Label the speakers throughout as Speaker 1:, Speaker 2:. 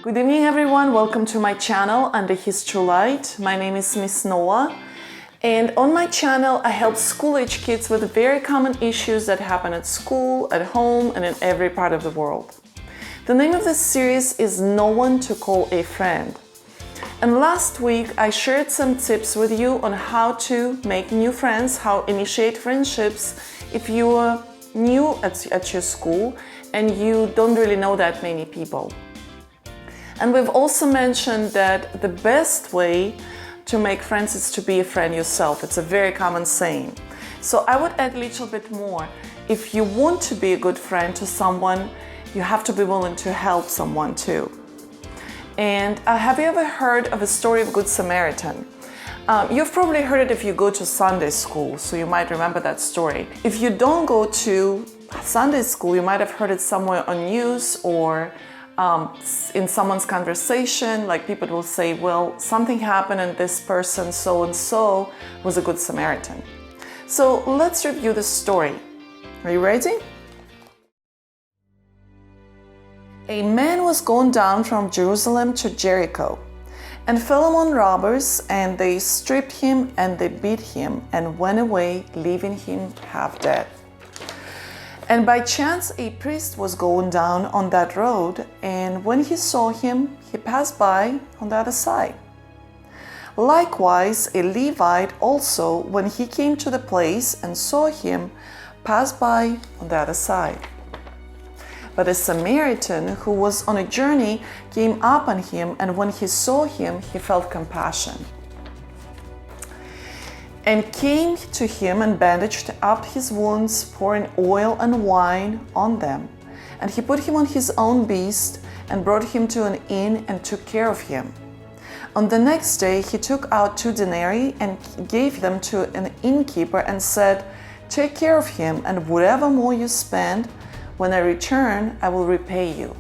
Speaker 1: Good evening everyone, welcome to my channel Under His True Light. My name is Miss Noah, and on my channel I help school-age kids with very common issues that happen at school, at home, and in every part of the world. The name of this series is No One to Call a Friend. And last week I shared some tips with you on how to make new friends, how initiate friendships if you are new at your school and you don't really know that many people. And we've also mentioned that the best way to make friends is to be a friend yourself. It's a very common saying. So I would add a little bit more. If you want to be a good friend to someone, you have to be willing to help someone too. And have you ever heard of a story of Good Samaritan? You've probably heard it if you go to Sunday school, so you might remember that story. If you don't go to Sunday school, you might have heard it somewhere on news or in someone's conversation, like people will say, well, something happened and this person so-and-so was a good Samaritan. So let's review the story. Are you ready? A man was going down from Jerusalem to Jericho and fell among robbers, and they stripped him and they beat him and went away, leaving him half dead. And by chance a priest was going down on that road, and when he saw him, he passed by on the other side. Likewise, a Levite also, when he came to the place and saw him, passed by on the other side. But a Samaritan who was on a journey came up on him, and when he saw him, he felt compassion and came to him and bandaged up his wounds, pouring oil and wine on them. And he put him on his own beast and brought him to an inn and took care of him. On the next day he took out 2 denarii and gave them to an innkeeper and said, "Take care of him, and whatever more you spend, when I return, I will repay you."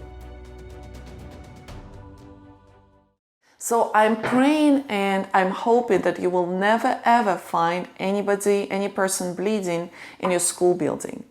Speaker 1: So I'm praying and I'm hoping that you will never ever find any person bleeding in your school building.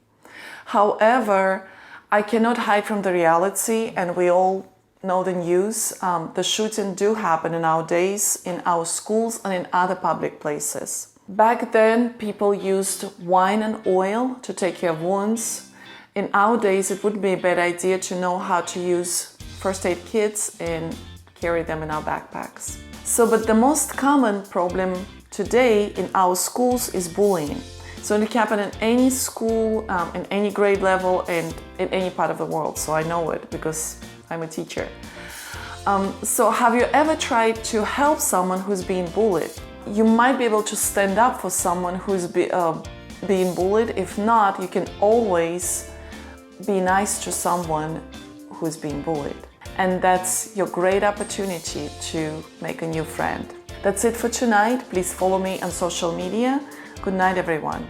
Speaker 1: However, I cannot hide from the reality, and we all know the news. The shootings do happen nowadays in our schools and in other public places. Back then, people used wine and oil to take care of wounds. In our days, it would be a bad idea to know how to use first aid kits and carry them in our backpacks. But the most common problem today in our schools is bullying. So it can happen in any school, in any grade level, and in any part of the world. So I know it because I'm a teacher. So have you ever tried to help someone who's being bullied? You might be able to stand up for someone who's being bullied. If not, you can always be nice to someone who's being bullied. And that's your great opportunity to make a new friend. That's it for tonight. Please follow me on social media. Good night, everyone.